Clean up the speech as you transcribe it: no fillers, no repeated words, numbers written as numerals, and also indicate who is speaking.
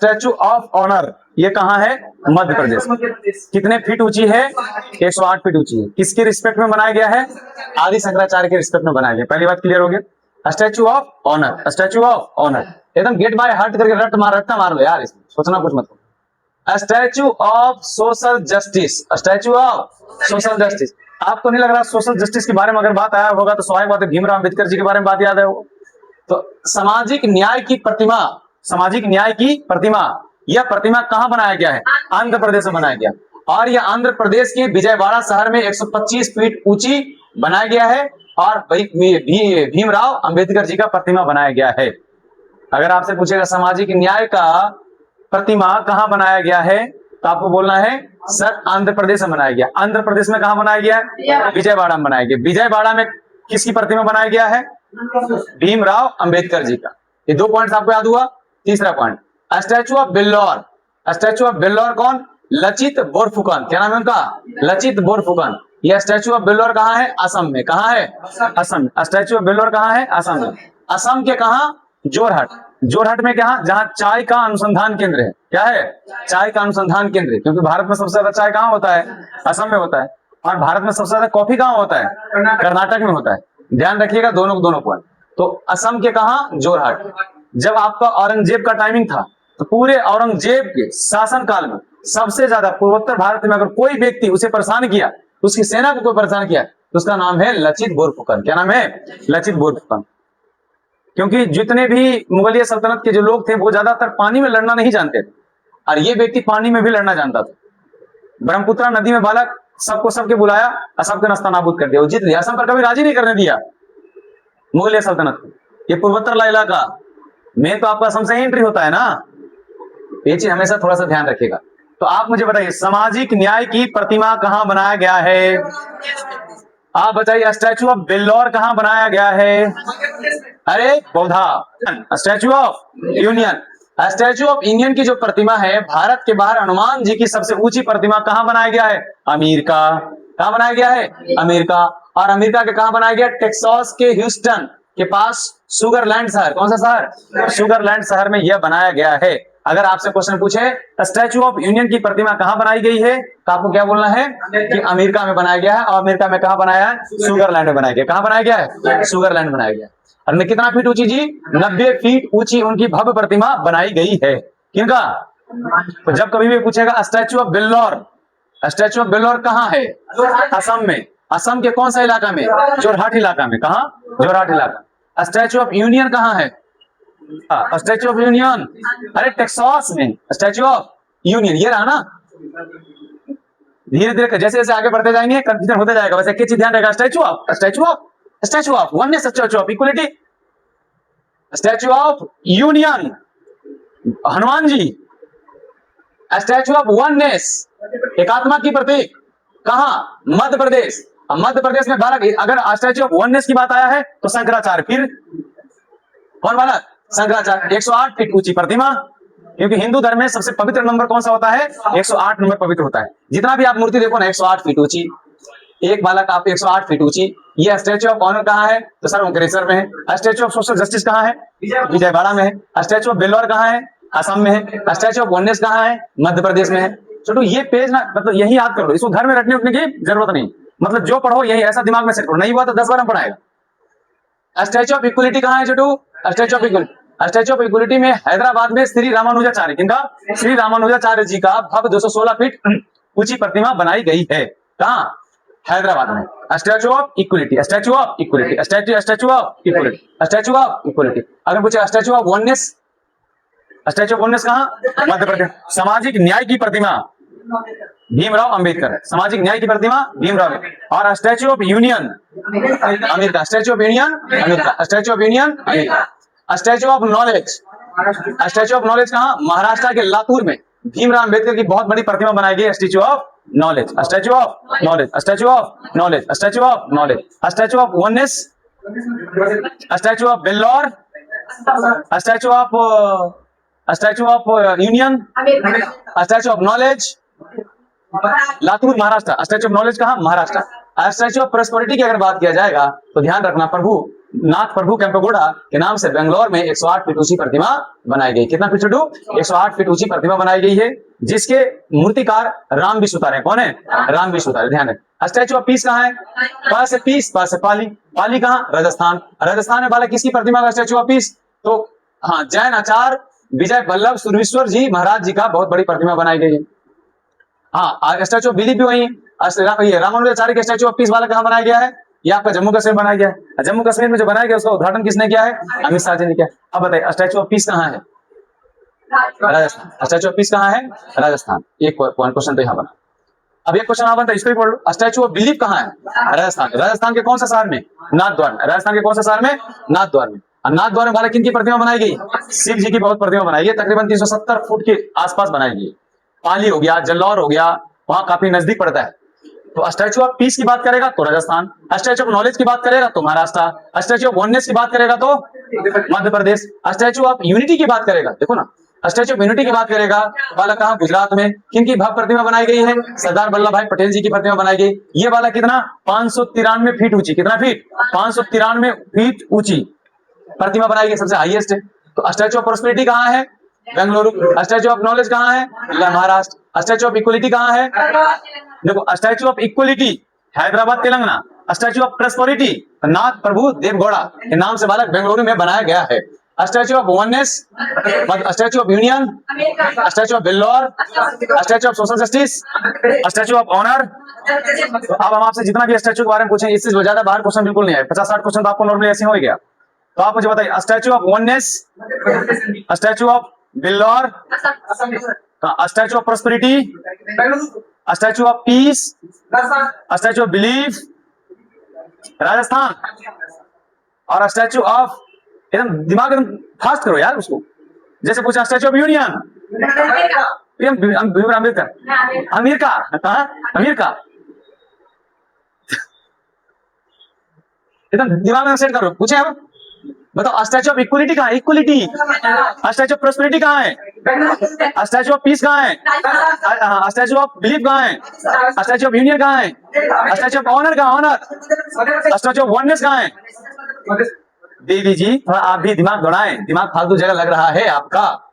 Speaker 1: Statue of honour ये कहाँ है? मध्य प्रदेश। कितने फीट ऊंची है? 108 फीट ऊंची है। किसके रिस्पेक्ट में बनाया गया है? आदि शंकराचार्य के रिस्पेक्ट में बनाया गया। पहली बात क्लियर हो गया। Statue of honour, statue of honour एकदम गेट बाय हार्ट करके रट्टा मार लो यार, इसमें सोचना कुछ मत। Statue of social justice, statue of social justice. आपको नहीं लग रहा सोशल जस्टिस के बारे में अगर बात आया होगा तो स्वाभाविक बात है भीमराव अंबेडकर जी के बारे में बात याद है वो। तो सामाजिक न्याय की प्रतिमा, सामाजिक न्याय की प्रतिमा, यह प्रतिमा कहां बनाया गया है? आंध्र प्रदेश में बनाया गया। और यह आंध्र प्रदेश के विजयवाड़ा शहर में 125 फीट ऊंची बनाया गया है और भीमराव अंबेडकर जी का प्रतिमा बनाया गया है। अगर आपसे पूछेगा सामाजिक न्याय का प्रतिमा कहां बनाया गया है तो आपको बोलना है सर आंध्र प्रदेश में बनाया गया। आंध्र प्रदेश में कहां बनाया गया है? विजयवाड़ा में बनाया गया। विजयवाड़ा में किसकी प्रतिमा बनाया गया है? भीमराव अंबेडकर जी का। ये 2 पॉइंट्स आपको याद हुआ। तीसरा point, statue of valour. Statue of valour कौन? लचित बोरफुकन। क्या नाम है उनका? लचित बोरफुकन। यह स्टैचू ऑफ बिल्लौर कहां है? असम में। कहां है? असम में। स्टैचू ऑफ बिल्लौर कहां है? असम में। असम के कहां? जोरहट। जोरहट में क्या? जहां चाय का अनुसंधान केंद्र है। क्या है? चाय का अनुसंधान केंद्र। क्योंकि भारत में सबसे ज्यादा चाय कहां होता है? असम में होता है। और भारत में सबसे ज्यादा कॉफी कहां होता है? कर्नाटक में होता है। ध्यान रखिएगा दोनों पॉइंट। तो असम के कहां? जोरहट। जब आपका औरंगजेब का टाइमिंग था तो पूरे औरंगजेब के शासन काल में सबसे ज्यादा पूर्वोत्तर भारत में अगर कोई व्यक्ति उसे परेशान किया, उसकी सेना को कोई परेशान किया तो उसका नाम है लचित बोरफुकन। क्या नाम है? लचित बोरफुकन। क्योंकि जितने भी मुगलिया सल्तनत के जो लोग थे वो ज्यादातर पानी में लड़ना नहीं जानते थे और ये व्यक्ति पानी में भी लड़ना जानता था। ब्रह्मपुत्रा नदी में बालक सबको सबके बुलाया और सबके नस्ता नाबूद कर दिया, वो जीत लिया। असम पर कभी राजी नहीं करने दिया मुगलिया सल्तनत को। ये पूर्वोत्तर इलाका में तो आपका असम से एंट्री होता है ना, ये चीज हमेशा थोड़ा सा ध्यान रखिएगा। तो आप मुझे बताइए सामाजिक न्याय की प्रतिमा कहां बनाया गया है? आप बताइए स्टैचू ऑफ बिल्लौर कहां बनाया गया है? अरे Buddha. Statue of union, statue of union की जो प्रतिमा है भारत के बाहर हनुमान जी की सबसे ऊंची प्रतिमा कहां बनाया गया है? अमेरिका। कहां बनाया गया है? अमेरिका। और अमेरिका के कहां बनाया गया? टेक्सास के ह्यूस्टन के पास सुगरलैंड शहर। कौन सा शहर? सुगरलैंड शहर में यह बनाया गया है। अगर आपसे क्वेश्चन पूछे स्टैचू ऑफ यूनियन की प्रतिमा कहां बनाई गई है तो आपको क्या बोलना है कि अमेरिका में बनाया गया है। और अमेरिका में कहां बनाया है? सुगरलैंड में बनाया गया। कहां बनाया गया है? सुगरलैंड बनाया गया। और कितना फीट ऊंची जी? 90 फीट ऊंची उनकी भव्य प्रतिमा बनाई गई है। किनका? तो जब कभी भी पूछेगा statue of valour, statue of बिल्लौर कहां है? असम में। असम के कौन सा इलाका में? जोरहाट इलाका में। कहां? जोरहाट इलाका। स्टैचू ऑफ यूनियन कहां है? स्टैचू ऑफ यूनियन अरे टेक्सास में। स्टैचू ऑफ यूनियन ये रहा ना। धीरे धीरे जैसे जैसे आगे बढ़ते जाएंगे कंफ्यूजन होते जाएगा। वैसे एक चीज ध्यान रखेगा, statue of, statue of, statue of oneness, statue of equality, statue of union Hanuman ji, statue of oneness एकात्मा की प्रतीक कहां? मध्य प्रदेश। मध्य प्रदेश में बालक अगर स्टैचू ऑफ वननेस की बात आया है तो शंकराचार्य। फिर कौन बालक? शंकराचार्य। 108 फीट ऊंची प्रतिमा, क्योंकि हिंदू धर्म में सबसे पवित्र नंबर कौन सा होता है? 108 नंबर पवित्र होता है। जितना भी आप मूर्ति देखो ना 108 फीट ऊंची, एक बालक आप 108 फीट ऊंची। ये स्टैचू ऑफ ऑनर कहां है? तो सर ओंकारेश्वर में है। स्टैचू ऑफ सोशल जस्टिस कहां है? विजयवाड़ा में है। स्टैचू ऑफ बिल्लौर कहां है? असम में है। स्टैचू ऑफ वननेस कहां है? मध्य प्रदेश में है। छोटू ये पेज ना मतलब यही याद कर लो, इसको घर में रटने उठने की जरूरत नहीं। मतलब जो पढ़ो यही ऐसा दिमाग में सेट करो, नहीं हुआ तो 10 बार हम पढ़ाएगा। स्टैचू ऑफ इक्वलिटी कहां है Chhotu? Statue of equality, statue of equality में हैदराबाद में श्री रामानुजाचार्य, किनका? श्री रामानुजाचार्य जी का भव्य 216 फीट ऊंची प्रतिमा बनाई गई है। कहां? हैदराबाद में। Statue of equality, statue of equality, statue of equality, statue of equality. अगर पूछे statue of oneness, statue of oneness कहां? मध्य प्रदेश। सामाजिक न्याय की प्रतिमा भीमराव अंबेडकर। सामाजिक न्याय की प्रतिमा भीमराव। और statue of union America. Statue of union America. Statue of union America. Statue of knowledge, statue of knowledge कहां? महाराष्ट्र के लातूर में भीमराव अंबेडकर की बहुत बड़ी प्रतिमा बनाई गई है। Statue of knowledge, statue of knowledge, statue of knowledge, statue of knowledge, statue of oneness, statue of valour, statue of union, statue of knowledge Latur Maharashtra. Statue of knowledge कहां? महाराष्ट्र। स्टैचू ऑफ प्रॉस्पेरिटी की अगर बात किया जाएगा तो ध्यान रखना प्रभु नाथ प्रभु केम्पेगौड़ा के नाम से बेंगलोर में 108 फीट ऊंची प्रतिमा बनाई गई। कितना फीट 108 फीट ऊंची प्रतिमा बनाई गई है, जिसके मूर्तिकार राम विश्वतार है। कौन है? राम विश्वतार। ध्यान रखें। स्टैचू ऑफ पीस कहाँ है? पा से पीस, पा से पाली। पाली कहाँ? राजस्थान। राजस्थान में वाला किसकी प्रतिमा का स्टैचू ऑफ पीस? तो हाँ, जैन आचार्य विजय वल्लभ सुरेश्वर जी महाराज जी का बहुत बड़ी प्रतिमा बनाई गई है। हाँ, स्टैचू ऑफ बिलीफ भी वही रामानुजाचार्य के स्टैचू ऑफ पीस वाला कहाँ बनाया गया है? ये आपका जम्मू कश्मीर बनाया गया है। जम्मू कश्मीर में जो बनाया गया उसका उद्घाटन किसने किया है? अमित शाह जी ने किया। अब बताइए स्टैचू ऑफ पीस कहाँ है? राजस्थान। स्टैचू ऑफ पीस कहाँ है? राजस्थान। एक क्वेश्चन तो यहाँ बना। अब एक क्वेश्चन बनता है, इसको भी पढ़ लो। स्टैचू ऑफ बिलीफ कहाँ है? राजस्थान। राजस्थान के कौन सा शहर में? नाथद्वार में। राजस्थान के कौन सा शहर में? नाथद्वार में। नाथद्वार में वाला किन की प्रतिमा बनाई गई? शिव जी की बहुत प्रतिमा बनाई गई, तकरीबन 370 फुट के आसपास बनाई गई। पाली हो गया, जल्लौर हो गया, वहां काफी नजदीक पड़ता है। तो स्टैचू ऑफ पीस की बात करेगा तो राजस्थान, स्टैचू ऑफ नॉलेज की बात करेगा तो महाराष्ट्र, स्टैचू ऑफ वननेस की बात करेगा तो Madhya Pradesh, statue of unity की बात करेगा, देखो ना, स्टैचू ऑफ यूनिटी की बात करेगा वाला कहाँ? गुजरात में। किनकी भव्य प्रतिमा बनाई गई है? सरदार वल्लभ भाई पटेल जी की प्रतिमा बनाई गई। ये वाला कितना? 593 फीट ऊंची। कितना फीट? 593 फीट ऊंची प्रतिमा बनाई गई, सबसे हाईएस्ट है। तो स्टैचू ऑफ प्रोस्पेरिटी कहाँ है? बेंगलुरु। स्टैचू ऑफ नॉलेज कहाँ है? महाराष्ट्र। स्टैचू ऑफ इक्वलिटी कहाँ है? देखो, statue of equality Hyderabad Telangana. Statue of prosperity Nath Prabhu Devegowda के नाम से बालक बेंगलुरु में बनाया गया है। Statue of oneness, statue of union, statue of valour, statue of social justice, statue of honour. अब हम आपसे जितना भी स्टैचू के बारे में पूछेंगे, इससे ज्यादा बाहर क्वेश्चन बिल्कुल नहीं है। 50-60 क्वेश्चन तो आपको नॉर्मली ऐसे हो गया। तो आप मुझे बताइए statue of oneness, statue of valour, statue of prosperity, statue of peace, statue of belief Rajasthan, और स्टैचू ऑफ, एकदम दिमाग एकदम फास्ट करो यार उसको। जैसे पूछा स्टैचू ऑफ यूनियन, अम्बेडकर, अमीर का कहा? अमीर का। एकदम दिमाग में सेट करो। पूछे अब बताओ स्टैचू ऑफ इक्वलिटी कहाँ है? इक्वलिटी। स्टैचू ऑफ प्रॉस्पेरिटी कहाँ है? स्टैचू ऑफ पीस कहाँ है? स्टैचू ऑफ बिलीफ कहाँ है? स्टैचू ऑफ यूनियन कहाँ है? स्टैचू ऑफ ऑनर कहाँ? ऑनर। स्टैचू ऑफ वननेस कहाँ है? देवी जी, थोड़ा आप भी दिमाग दौड़ाएं, दिमाग फालतू जगह लग रहा है आपका।